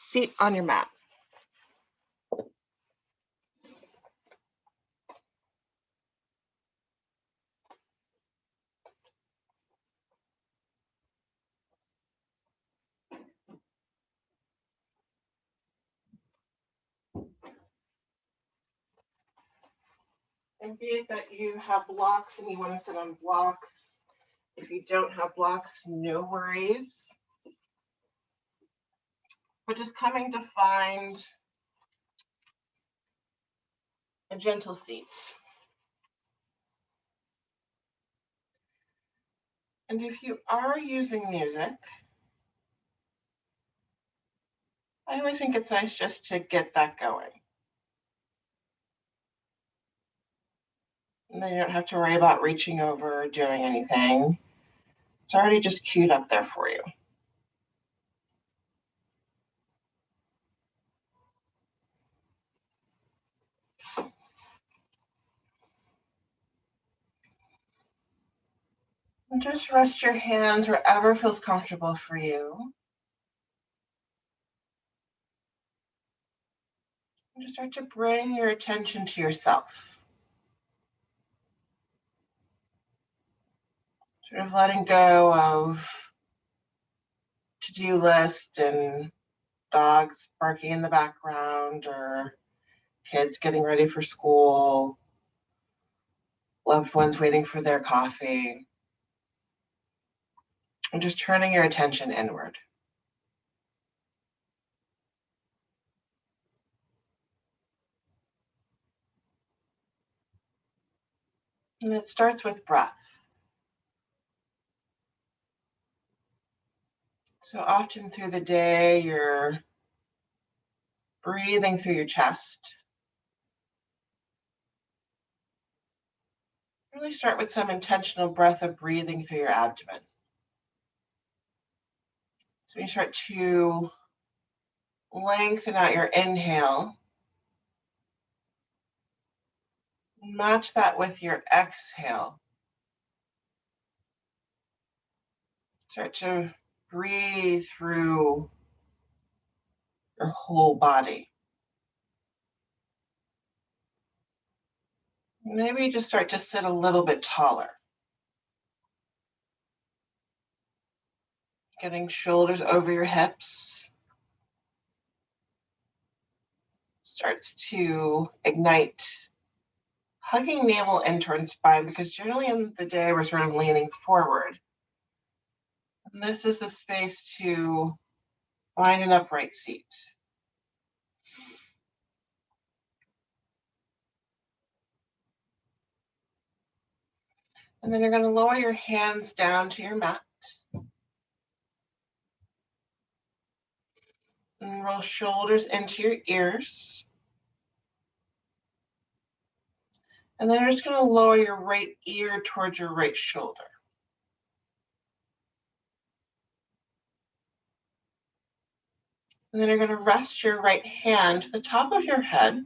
Seat on your mat. And be it that you have blocks and you want to sit on blocks. If you don't have blocks, no worries. We're just coming to find a gentle seat. And if you are using music, I always think it's nice just to get that going. And then you don't have to worry about reaching over or doing anything. It's already just queued up there for you. And just rest your hands wherever feels comfortable for you. And just start to bring your attention to yourself. Sort of letting go of to-do list and dogs barking in the background or kids getting ready for school, loved ones waiting for their coffee. And just turning your attention inward. And it starts with breath. So often through the day, you're breathing through your chest. Really start with some intentional breath of breathing through your abdomen. So you start to lengthen out your inhale. Match that with your exhale. Start to breathe through your whole body. Maybe you just start to sit a little bit taller. Getting shoulders over your hips. Starts to ignite hugging navel in towards spine, because generally in the day we're sort of leaning forward. And this is the space to find an upright seat. And then you're going to lower your hands down to your mat. And roll shoulders into your ears. And then you're just going to lower your right ear towards your right shoulder. And then you're going to rest your right hand to the top of your head.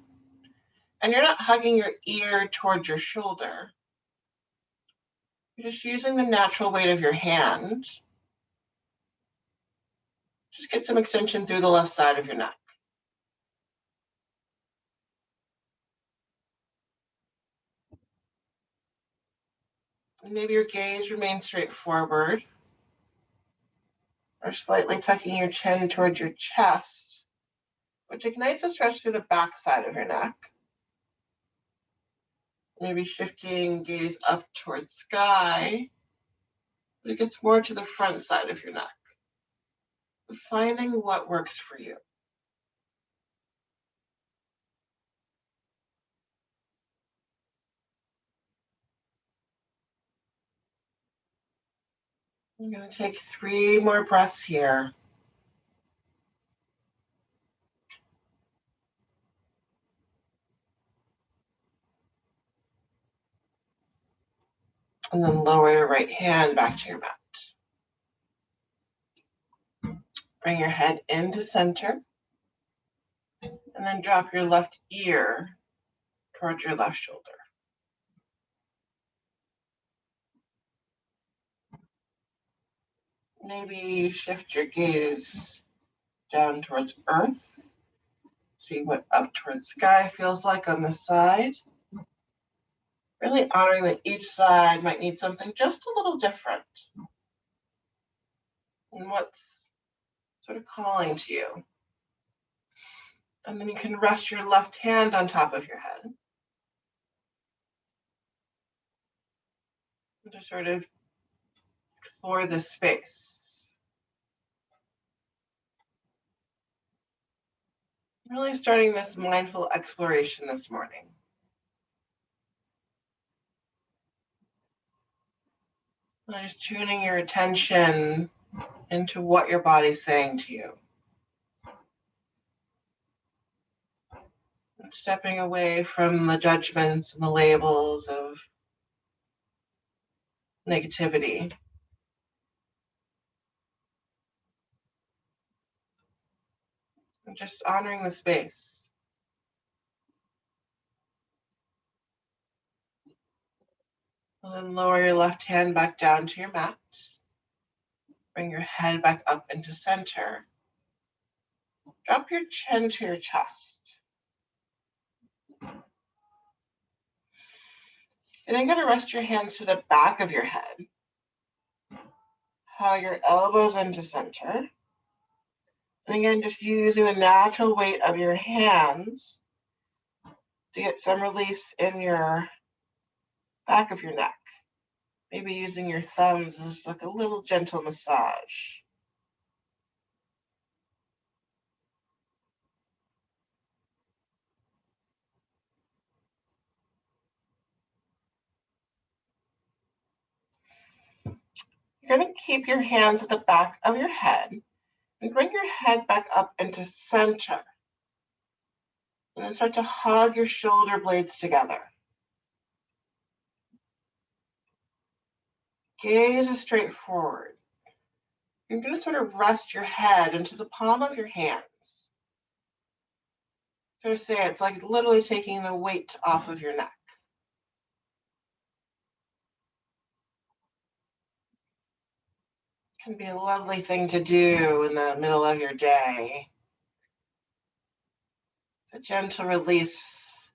And you're not hugging your ear towards your shoulder. You're just using the natural weight of your hand. Just get some extension through the left side of your neck. And maybe your gaze remains straight forward, or slightly tucking your chin towards your chest, which ignites a stretch through the back side of your neck. Maybe shifting gaze up towards sky, but it gets more to the front side of your neck. Finding what works for you. I'm going to take 3 more breaths here. And then lower your right hand back to your mat. Bring your head into center. And then drop your left ear towards your left shoulder. Maybe shift your gaze down towards earth. See what up towards sky feels like on the side. Really honoring that each side might need something just a little different. And what's sort of calling to you. And then you can rest your left hand on top of your head. And just sort of explore this space. Really starting this mindful exploration this morning. Just tuning your attention into what your body's saying to you. And stepping away from the judgments and the labels of negativity. And just honoring the space. And then lower your left hand back down to your mat. Bring your head back up into center. Drop your chin to your chest. You're then going to rest your hands to the back of your head. Haul your elbows into center. And again, just using the natural weight of your hands to get some release in your back of your neck. Maybe using your thumbs as like a little gentle massage. You're going to keep your hands at the back of your head and bring your head back up into center. And then start to hug your shoulder blades together. Gaze is straight forward. You're going to sort of rest your head into the palm of your hands. Sort of say it's like literally taking the weight off of your neck. It can be a lovely thing to do in the middle of your day. It's a gentle release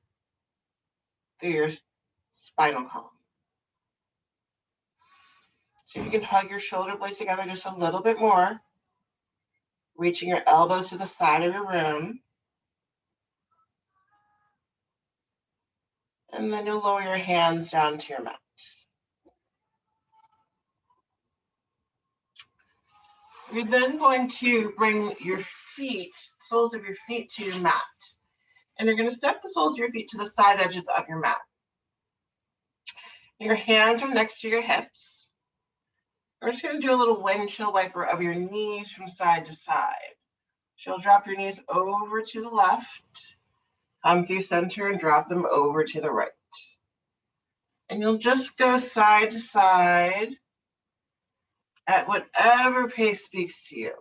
through your spinal column. See if you can hug your shoulder blades together just a little bit more. Reaching your elbows to the side of your room. And then you'll lower your hands down to your mat. You're then going to bring your feet, soles of your feet to your mat. And you're going to step the soles of your feet to the side edges of your mat. Your hands are next to your hips. We're just going to do a little windshield wiper of your knees from side to side. So you'll drop your knees over to the left, come through center and drop them over to the right. And you'll just go side to side at whatever pace speaks to you.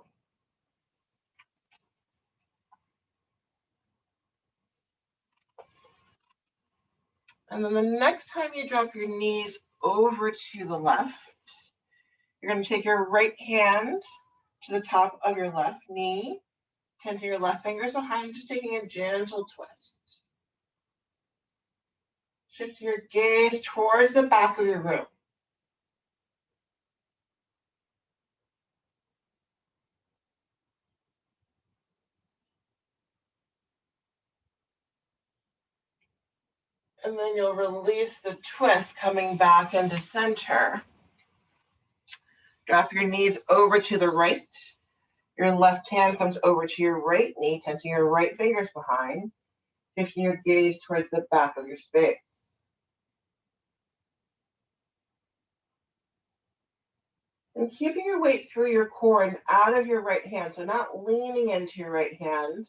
And then the next time you drop your knees over to the left, you're going to take your right hand to the top of your left knee, tenting your left fingers behind, just taking a gentle twist. Shift your gaze towards the back of your room. And then you'll release the twist, coming back into center. Drop your knees over to the right. Your left hand comes over to your right knee, tenting your right fingers behind, shifting your gaze towards the back of your space. And keeping your weight through your core and out of your right hand, so not leaning into your right hand.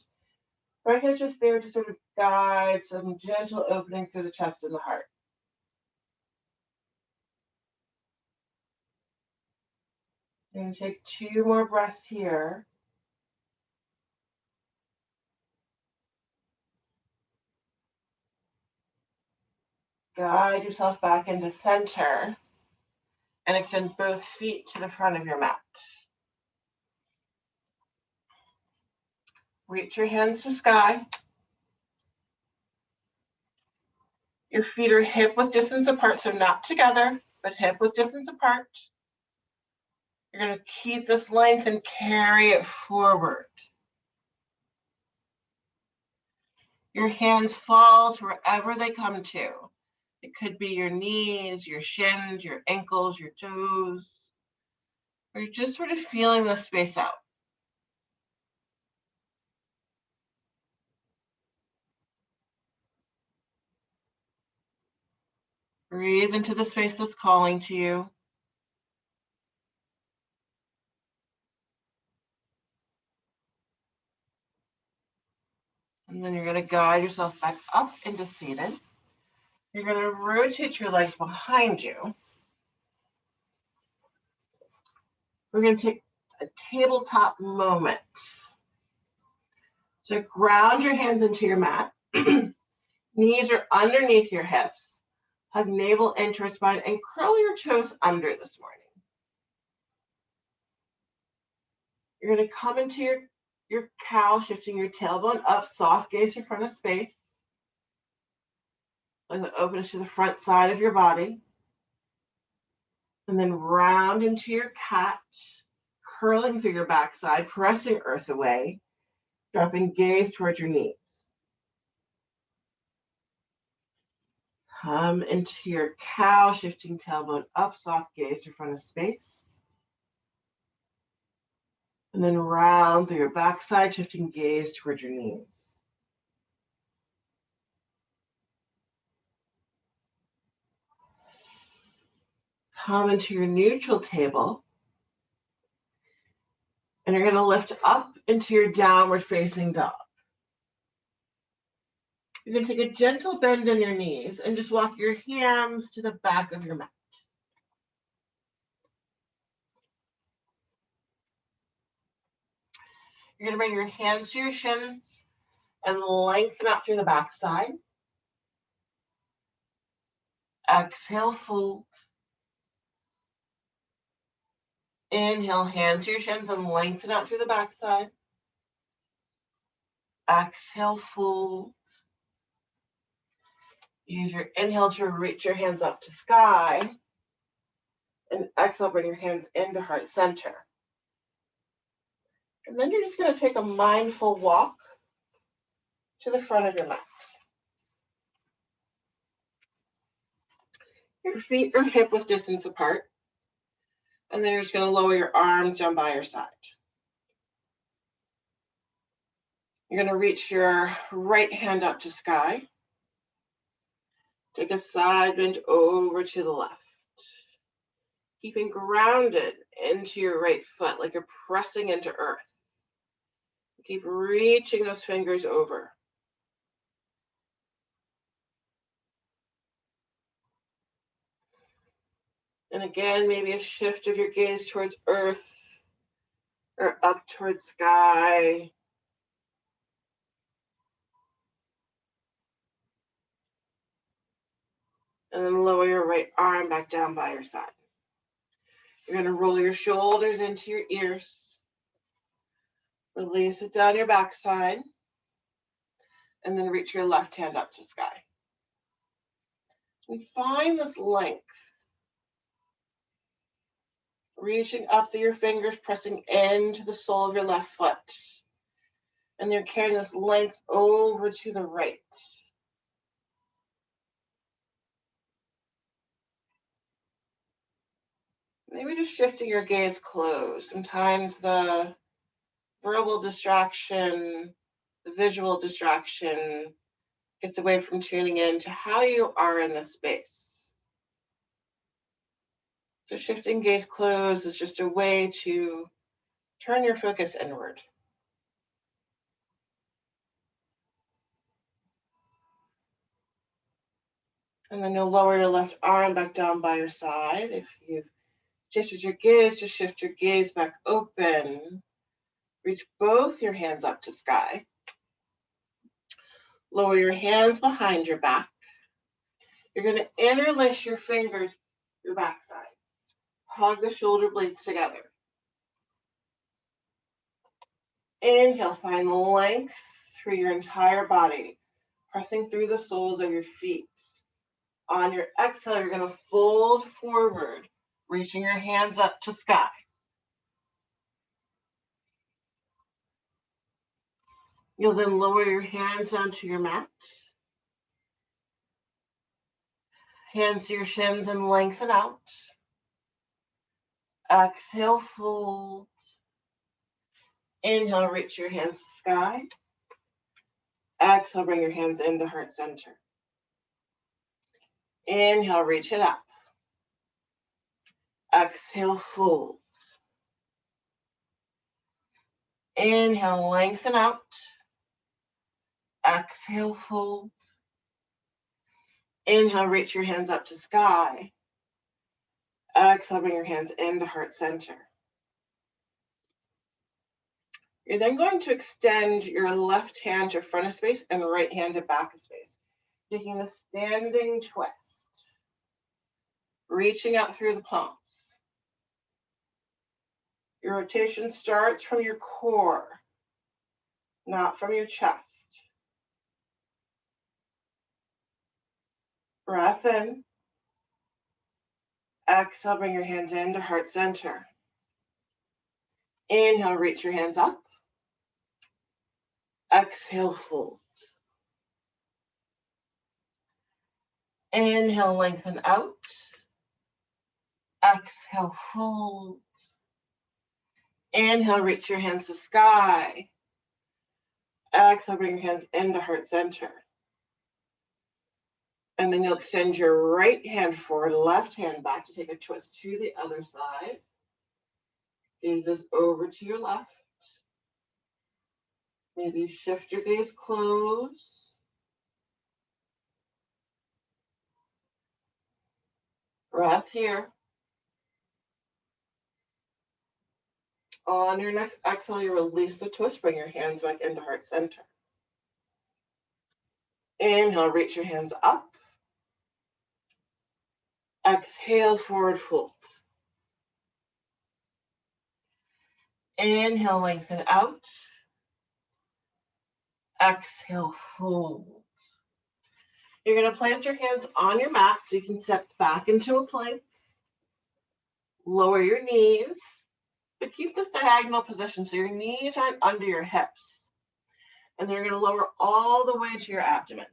Right hand just there to sort of guide some gentle opening through the chest and the heart. And take 2 more breaths here. Guide yourself back into center and extend both feet to the front of your mat. Reach your hands to sky. Your feet are hip width distance apart, so not together, but hip width distance apart. You're going to keep this length and carry it forward. Your hands fall to wherever they come to. It could be your knees, your shins, your ankles, your toes. Or you're just sort of feeling the space out. Breathe into the space that's calling to you. And then you're going to guide yourself back up into seated. You're going to rotate your legs behind you. We're going to take a tabletop moment. So ground your hands into your mat. Knees are underneath your hips. Hug navel into your spine and curl your toes under this morning. You're going to come into your cow, shifting your tailbone up, soft gaze in front of space. Let the openness to the front side of your body. And then round into your cat, curling through your backside, pressing earth away, dropping gaze towards your knees. Come into your cow, shifting tailbone up, soft gaze in front of space. And then round through your backside, shifting gaze towards your knees. Come into your neutral table. And you're going to lift up into your downward facing dog. You're going to take a gentle bend in your knees and just walk your hands to the back of your mat. You're going to bring your hands to your shins and lengthen out through the backside. Exhale, fold. Inhale, hands to your shins and lengthen out through the backside. Exhale, fold. Use your inhale to reach your hands up to sky. And exhale, bring your hands into heart center. And then you're just going to take a mindful walk to the front of your mat. Your feet are hip width distance apart. And then you're just going to lower your arms down by your side. You're going to reach your right hand up to sky. Take a side bend over to the left. Keeping grounded into your right foot like you're pressing into earth. Keep reaching those fingers over. And again, maybe a shift of your gaze towards earth or up towards sky. And then lower your right arm back down by your side. You're going to roll your shoulders into your ears. Release it down your backside. And then reach your left hand up to sky. And find this length. Reaching up through your fingers, pressing into the sole of your left foot. And you're carrying this length over to the right. Maybe just shifting your gaze close. Sometimes the verbal distraction, the visual distraction gets away from tuning in to how you are in this space. So shifting gaze closed is just a way to turn your focus inward. And then you'll lower your left arm back down by your side. If you've shifted your gaze, just shift your gaze back open. Reach both your hands up to sky. Lower your hands behind your back. You're going to interlace your fingers, your backside. Hug the shoulder blades together. Inhale, find length through your entire body, pressing through the soles of your feet. On your exhale, you're going to fold forward, reaching your hands up to sky. You'll then lower your hands onto your mat. Hands to your shins and lengthen out. Exhale, fold. Inhale, reach your hands to sky. Exhale, bring your hands into heart center. Inhale, reach it up. Exhale, fold. Inhale, lengthen out. Exhale, fold. Inhale, reach your hands up to sky. Exhale, bring your hands into heart center. You're then going to extend your left hand to front of space and right hand to back of space, taking a standing twist, reaching out through the palms. Your rotation starts from your core, not from your chest. Breath in. Exhale, bring your hands into heart center. Inhale, reach your hands up. Exhale, fold. Inhale, lengthen out. Exhale, fold. Inhale, reach your hands to sky. Exhale, bring your hands into heart center. And then you'll extend your right hand forward, left hand back to take a twist to the other side. Gaze over to your left. Maybe shift your gaze close. Breath here. On your next exhale, you release the twist, bring your hands back into heart center. Inhale, reach your hands up. Exhale, forward fold. Inhale, lengthen out. Exhale, fold. You're going to plant your hands on your mat so you can step back into a plank. Lower your knees, but keep this diagonal position so your knees aren't under your hips. And then you're going to lower all the way to your abdomen.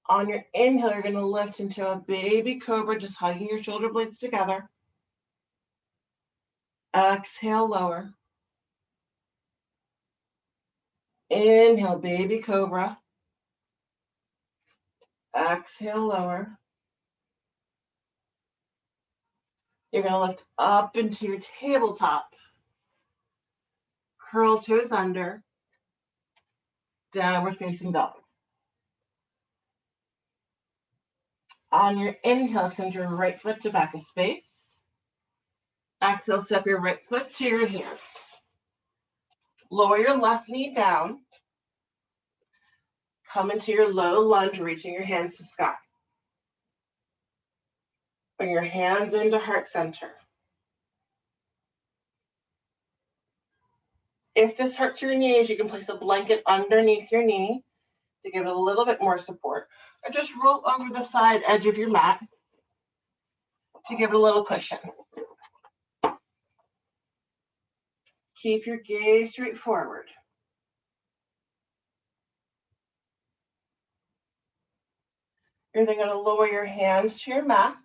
On your inhale, you're going to lift into a baby cobra, just hugging your shoulder blades together. Exhale, lower. Inhale, baby cobra. Exhale, lower. You're going to lift up into your tabletop. Curl toes under. Downward facing dog. On your inhale, send your right foot to back of space. Exhale, step your right foot to your hands. Lower your left knee down. Come into your low lunge, reaching your hands to sky. Bring your hands into heart center. If this hurts your knees, you can place a blanket underneath your knee to give it a little bit more support, or just roll over the side edge of your mat to give it a little cushion. Keep your gaze straight forward. You're then going to lower your hands to your mat,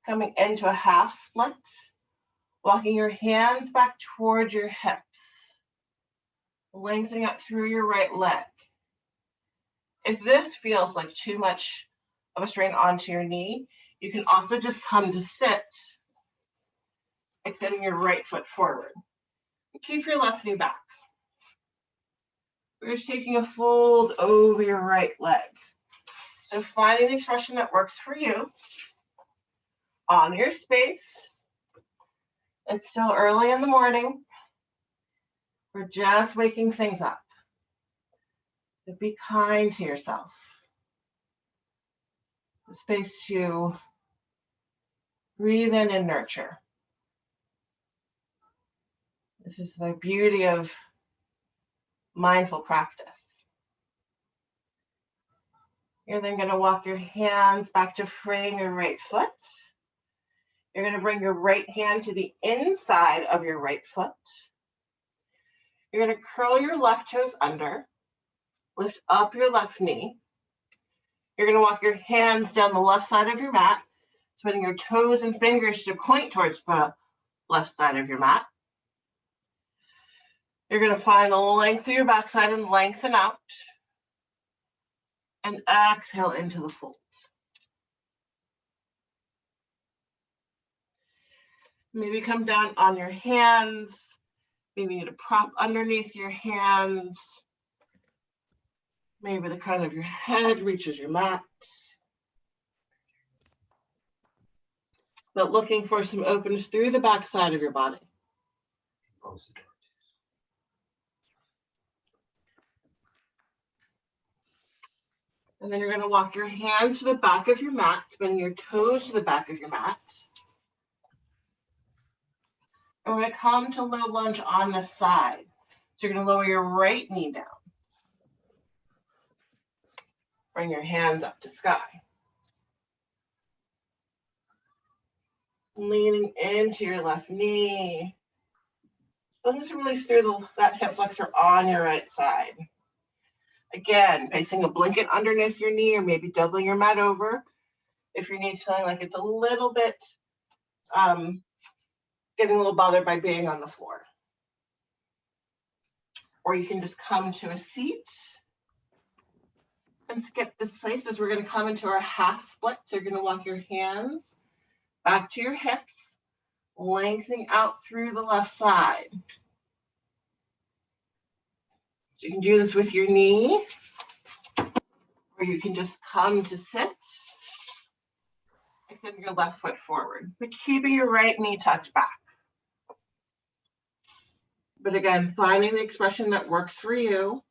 coming into a half split, walking your hands back towards your hips, lengthening up through your right leg. If this feels like too much of a strain onto your knee, you can also just come to sit, extending your right foot forward. Keep your left knee back. We're just taking a fold over your right leg. So finding the expression that works for you. On your space. It's still early in the morning. We're just waking things up. So be kind to yourself. The space to breathe in and nurture. This is the beauty of mindful practice. You're then going to walk your hands back to freeing your right foot. You're going to bring your right hand to the inside of your right foot. You're going to curl your left toes under, lift up your left knee. You're going to walk your hands down the left side of your mat, spinning your toes and fingers to point towards the left side of your mat. You're going to find the length of your backside and lengthen out. And exhale into the folds. Maybe come down on your hands. Maybe you need a prop underneath your hands. Maybe the crown of your head reaches your mat. But looking for some openness through the back side of your body. And then you're going to walk your hands to the back of your mat, spinning your toes to the back of your mat. And we're going to come to low lunge on the side. So you're going to lower your right knee down. Bring your hands up to sky. Leaning into your left knee. Feeling some release through that hip flexor on your right side. Again, placing a blanket underneath your knee or maybe doubling your mat over if your knee's feeling like it's a little bit getting a little bothered by being on the floor. Or you can just come to a seat and skip this place as we're going to come into our half split. So you're going to walk your hands back to your hips, lengthening out through the left side. So you can do this with your knee, or you can just come to sit, extend your left foot forward, but keeping your right knee tucked back. But again, finding the expression that works for you.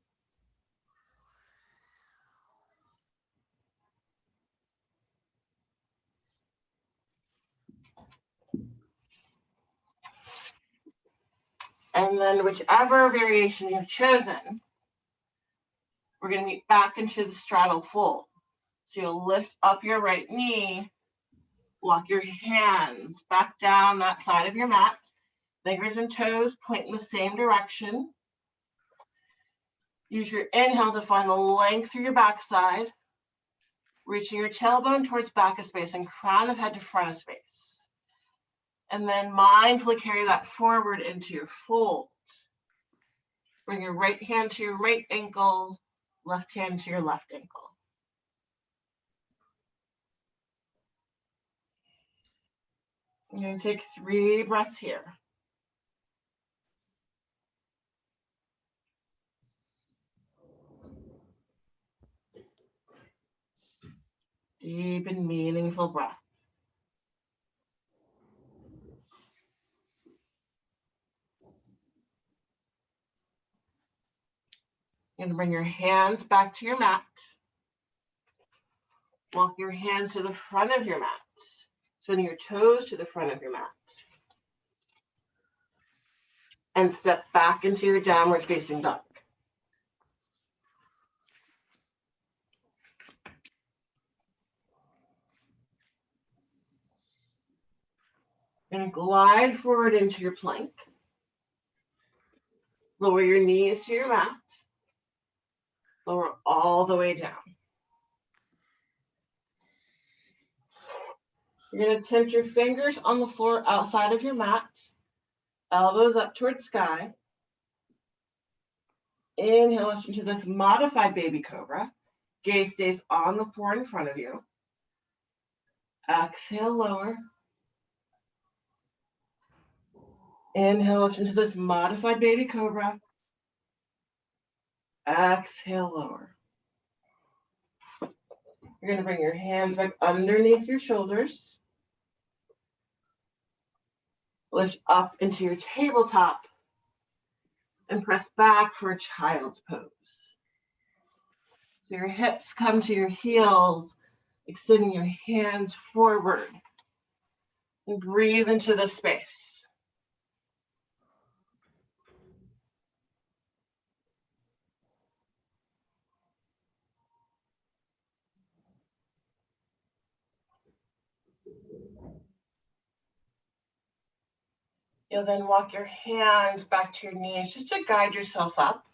And then whichever variation you've chosen, we're going to meet back into the straddle fold. So you'll lift up your right knee, walk your hands back down that side of your mat. Fingers and toes point in the same direction. Use your inhale to find the length through your backside, reaching your tailbone towards back of space and crown of head to front of space. And then mindfully carry that forward into your fold. Bring your right hand to your right ankle, left hand to your left ankle. You're going to take 3 breaths here. Deep and meaningful breath. You're going to bring your hands back to your mat. Walk your hands to the front of your mat. Spinning your toes to the front of your mat. And step back into your downward facing dog. You're going to glide forward into your plank. Lower your knees to your mat. Lower all the way down. You're going to tent your fingers on the floor outside of your mat. Elbows up towards sky. Inhale up into this modified baby cobra. Gaze stays on the floor in front of you. Exhale, lower. Inhale up into this modified baby cobra. Exhale, lower. You're going to bring your hands back underneath your shoulders. Lift up into your tabletop and press back for a child's pose. So your hips come to your heels, extending your hands forward. And breathe into the space. You'll then walk your hands back to your knees just to guide yourself up.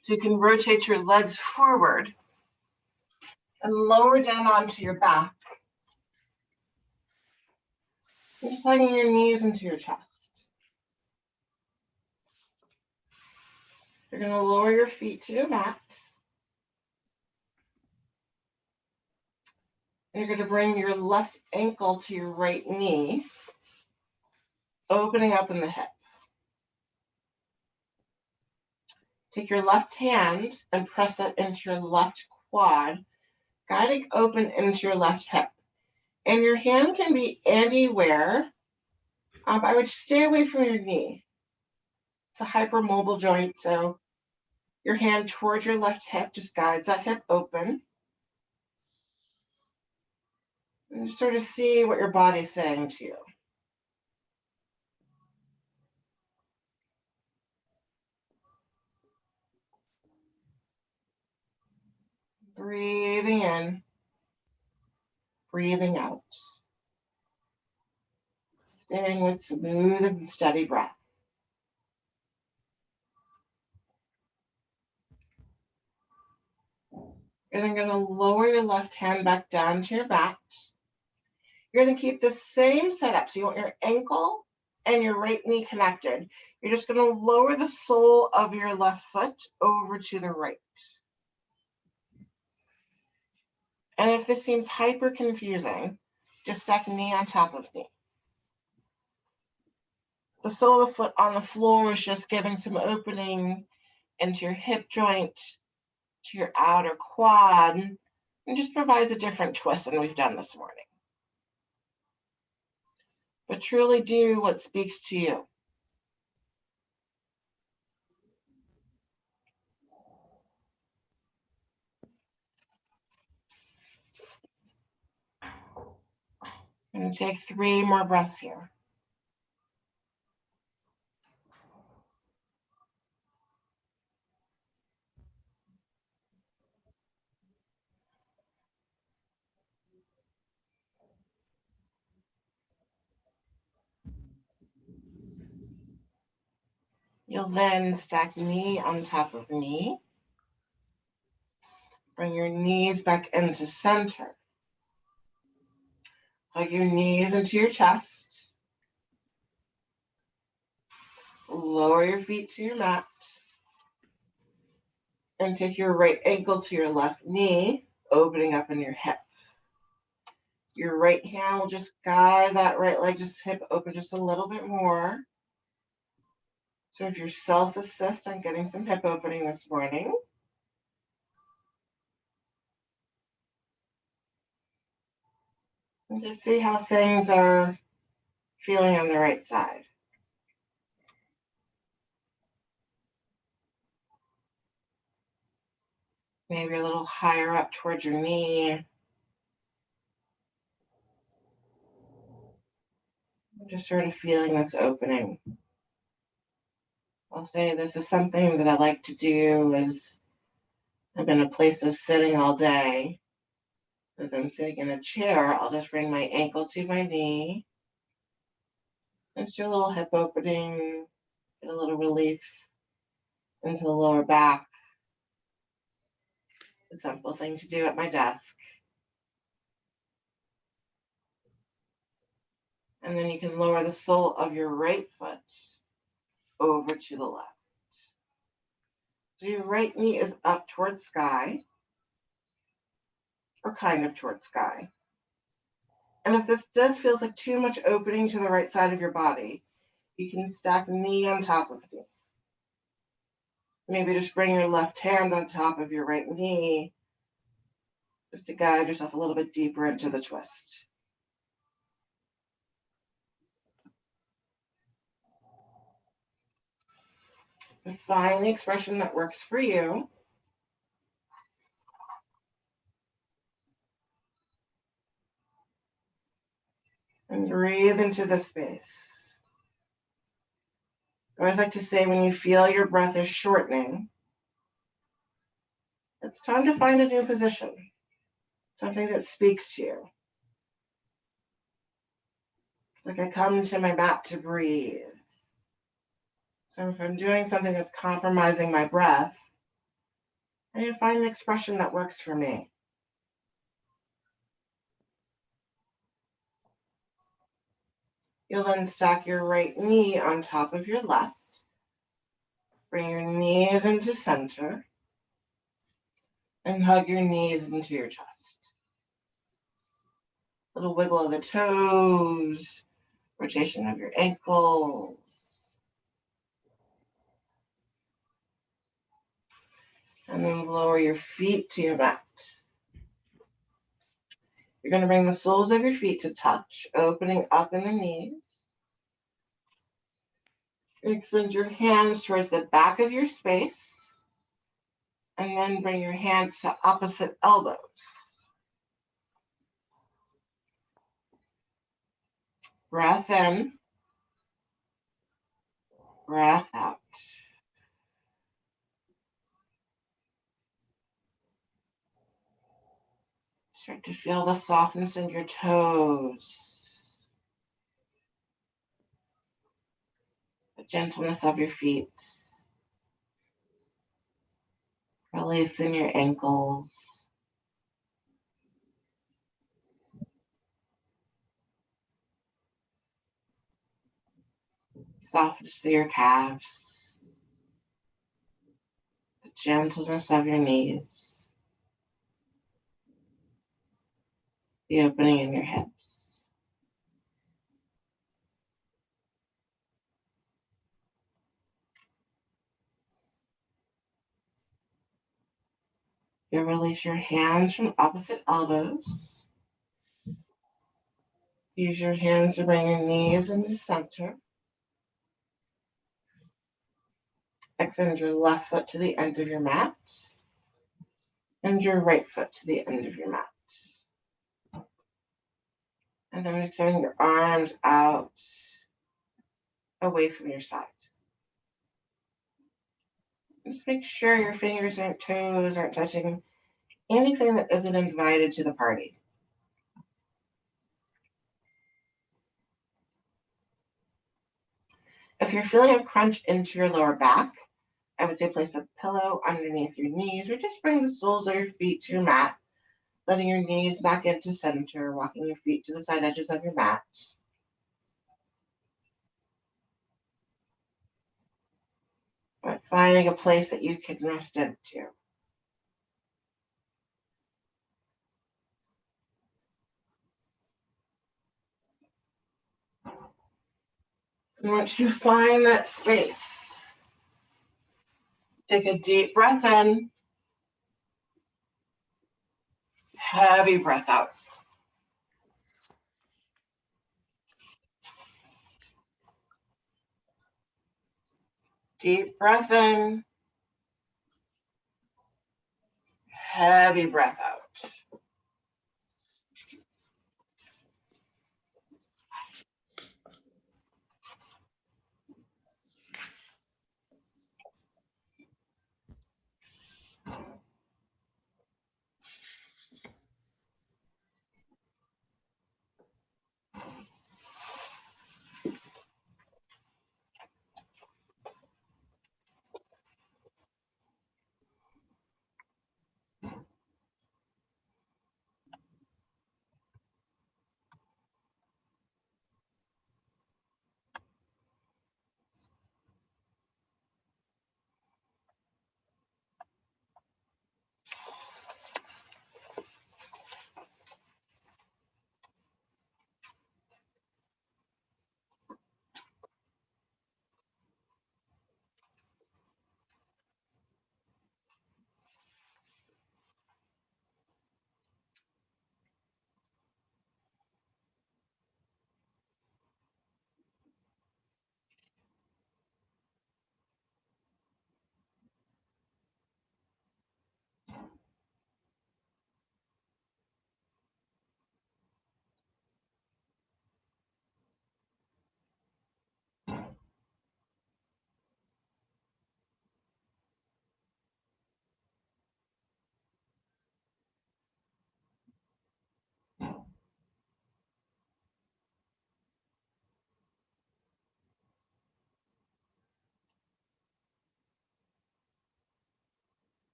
So you can rotate your legs forward and lower down onto your back. You're just hugging your knees into your chest. You're going to lower your feet to your mat. And you're going to bring your left ankle to your right knee, opening up in the hip. Take your left hand and press it into your left quad, guiding open into your left hip. And your hand can be anywhere. I would stay away from your knee. It's a hypermobile joint, so your hand towards your left hip just guides that hip open. And just sort of see what your body's saying to you. Breathing in, breathing out. Staying with smooth and steady breath. You're then going to lower your left hand back down to your back. You're going to keep the same setup. So you want your ankle and your right knee connected. You're just going to lower the sole of your left foot over to the right. And if this seems hyper confusing, just stack knee on top of knee. The sole of the foot on the floor is just giving some opening into your hip joint, to your outer quad, and just provides a different twist than we've done this morning. But truly do what speaks to you. I'm going to take 3 more breaths here. You'll then stack knee on top of knee. Bring your knees back into center. Hug your knees into your chest. Lower your feet to your mat. And take your right ankle to your left knee, opening up in your hip. Your right hand will just guide that right leg, just hip open just a little bit more. So if you're self-assist on getting some hip opening this morning. And just see how things are feeling on the right side. Maybe a little higher up towards your knee. Just sort of feeling this opening. I'll say this is something that I like to do as I'm in a place of sitting all day. As I'm sitting in a chair, I'll just bring my ankle to my knee. Just do a little hip opening, get a little relief into the lower back. A simple thing to do at my desk. And then you can lower the sole of your right foot over to the left. So your right knee is up towards sky, or kind of towards sky. And if this does feels like too much opening to the right side of your body, you can stack knee on top of knee. Maybe just bring your left hand on top of your right knee, just to guide yourself a little bit deeper into the twist. And find the expression that works for you. And breathe into the space. I always like to say when you feel your breath is shortening, it's time to find a new position, something that speaks to you. Like I come to my mat to breathe. So if I'm doing something that's compromising my breath, I need to find an expression that works for me. You'll then stack your right knee on top of your left. Bring your knees into center and hug your knees into your chest. Little wiggle of the toes, rotation of your ankles. And then lower your feet to your mat. You're going to bring the soles of your feet to touch, opening up in the knees. Extend your hands towards the back of your space. And then bring your hands to opposite elbows. Breath in. Breath out. Start to feel the softness in your toes. The gentleness of your feet. Releasing your ankles. Softness through your calves. The gentleness of your knees. The opening in your hips. You'll release your hands from opposite elbows. Use your hands to bring your knees into center. Extend your left foot to the end of your mat. And your right foot to the end of your mat. And then extend your arms out away from your side. Just make sure your fingers and toes aren't touching anything that isn't invited to the party. If you're feeling a crunch into your lower back, I would say place a pillow underneath your knees or just bring the soles of your feet to your mat, letting your knees back into center, walking your feet to the side edges of your mat. But finding a place that you can rest into. And once you find that space, take a deep breath in, heavy breath out. Deep breath in, heavy breath out.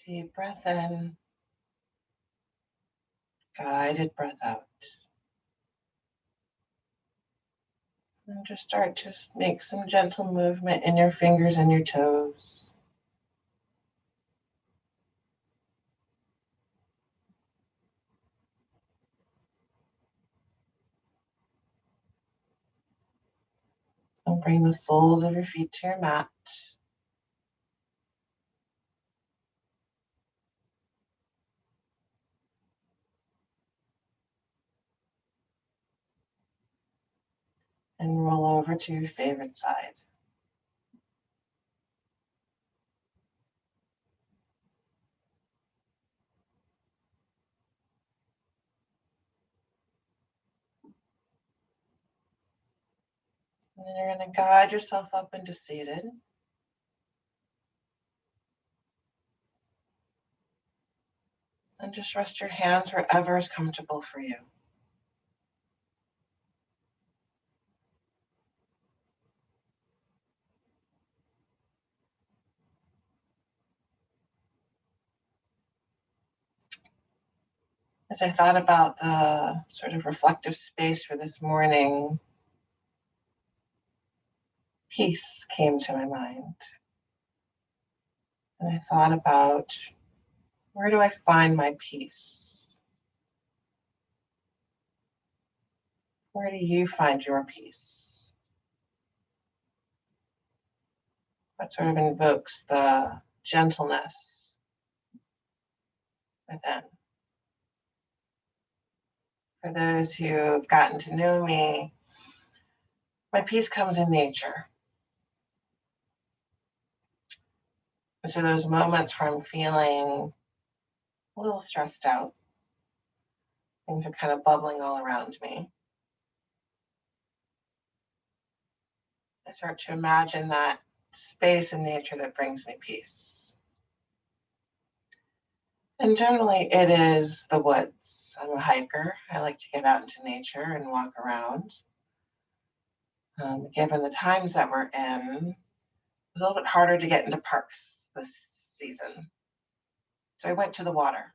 Deep breath in, guided breath out. And just start to make some gentle movement in your fingers and your toes. And bring the soles of your feet to your mat. And roll over to your favorite side. And then you're going to guide yourself up into seated. And just rest your hands wherever is comfortable for you. As I thought about the sort of reflective space for this morning, peace came to my mind. And I thought about, where do I find my peace? Where do you find your peace? What sort of invokes the gentleness within? For those who've gotten to know me, my peace comes in nature. And so those moments where I'm feeling a little stressed out, things are kind of bubbling all around me, I start to imagine that space in nature that brings me peace. And generally, it is the woods. I'm a hiker. I like to get out into nature and walk around. Given the times that we're in, it's a little bit harder to get into parks this season. So I went to the water.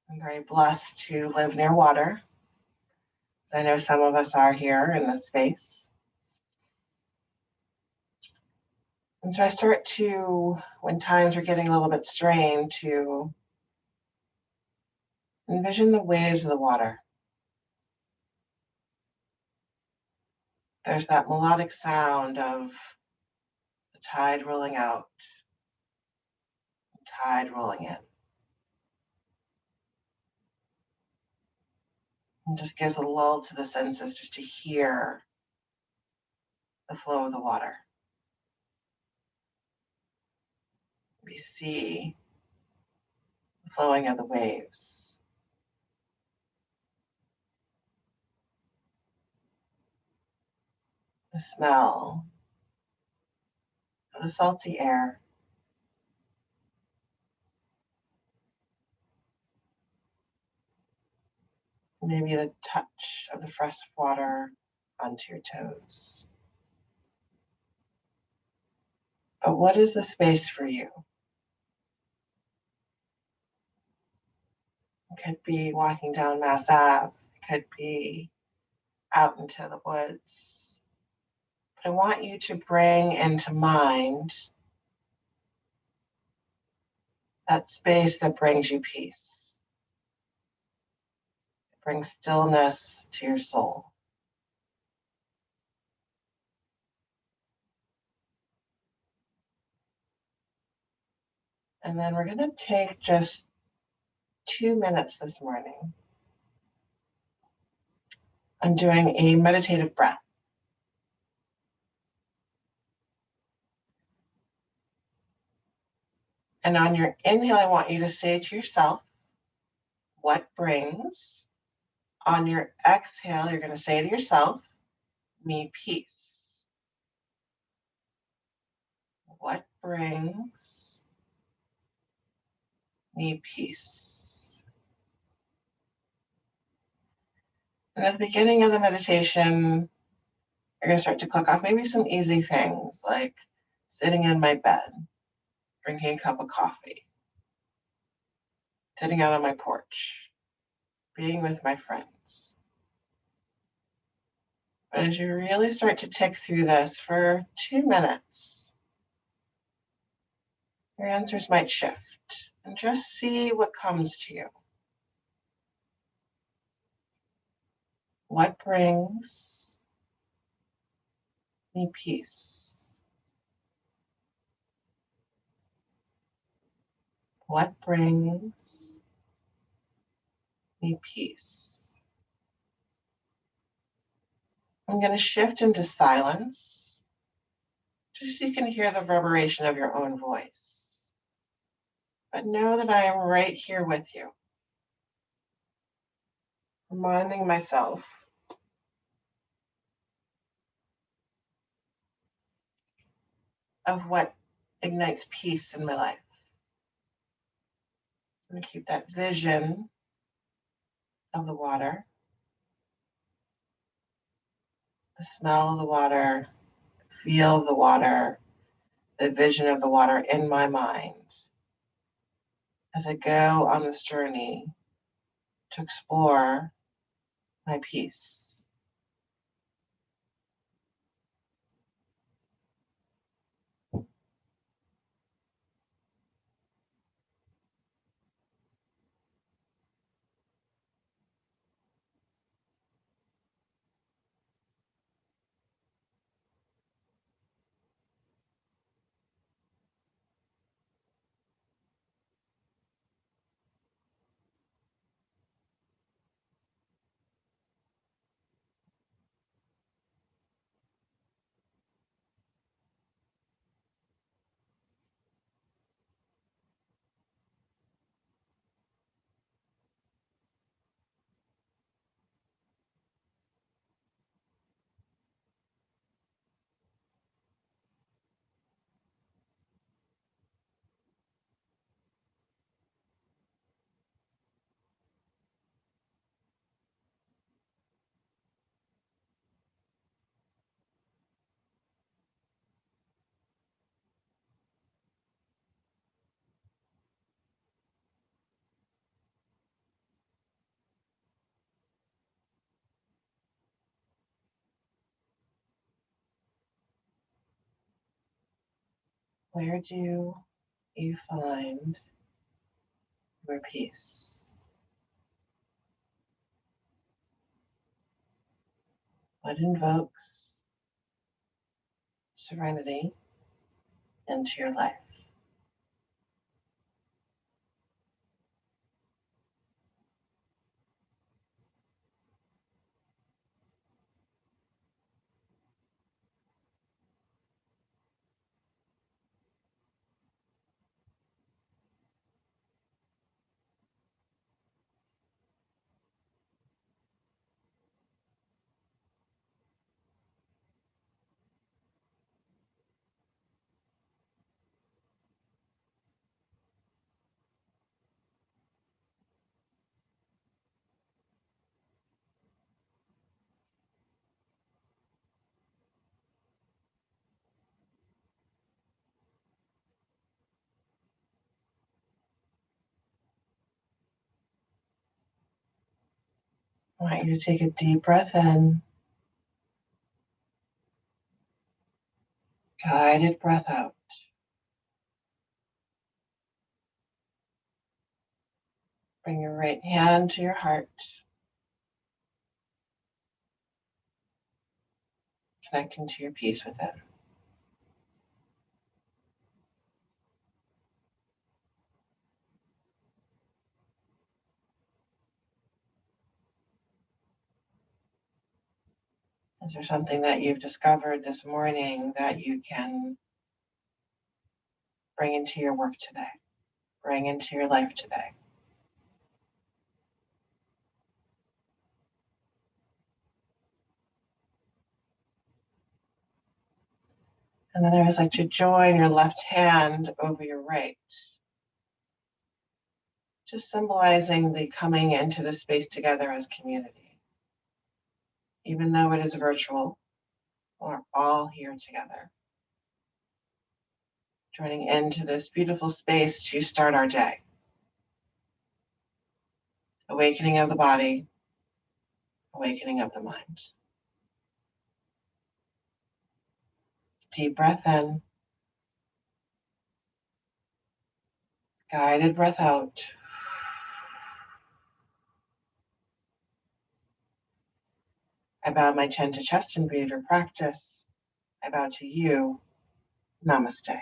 I'm very blessed to live near water, as I know some of us are here in this space. And so I start to, when times are getting a little bit strained, to envision the waves of the water. There's that melodic sound of the tide rolling out, the tide rolling in. And just gives a lull to the senses just to hear the flow of the water. We see the flowing of the waves. The smell of the salty air. Maybe the touch of the fresh water onto your toes. But what is the space for you? It could be walking down Mass Ave. It could be out into the woods. But I want you to bring into mind that space that brings you peace. It brings stillness to your soul. And then we're going to take just 2 minutes this morning. I'm doing a meditative breath. And on your inhale, I want you to say to yourself, what brings? On your exhale, you're going to say to yourself, me peace. What brings me peace? And at the beginning of the meditation, you're going to start to click off maybe some easy things like sitting in my bed, drinking a cup of coffee, sitting out on my porch, being with my friends. But as you really start to tick through this for 2 minutes, your answers might shift and just see what comes to you. What brings me peace? What brings me peace? I'm going to shift into silence, just so you can hear the reverberation of your own voice. But know that I am right here with you, reminding myself of what ignites peace in my life. I'm going to keep that vision of the water, the smell of the water, feel of the water, the vision of the water in my mind as I go on this journey to explore my peace. Where do you find your peace? What invokes serenity into your life? I want you to take a deep breath in, guided breath out. Bring your right hand to your heart, connecting to your peace within. Is there something that you've discovered this morning that you can bring into your work today, bring into your life today? And then I always like to join your left hand over your right, just symbolizing the coming into the space together as community. Even though it is virtual, we're all here together, Joining into this beautiful space to start our day. Awakening of the body, awakening of the mind. Deep breath in, guided breath out. I bow my chin to chest and breathe your practice. I bow to you. Namaste.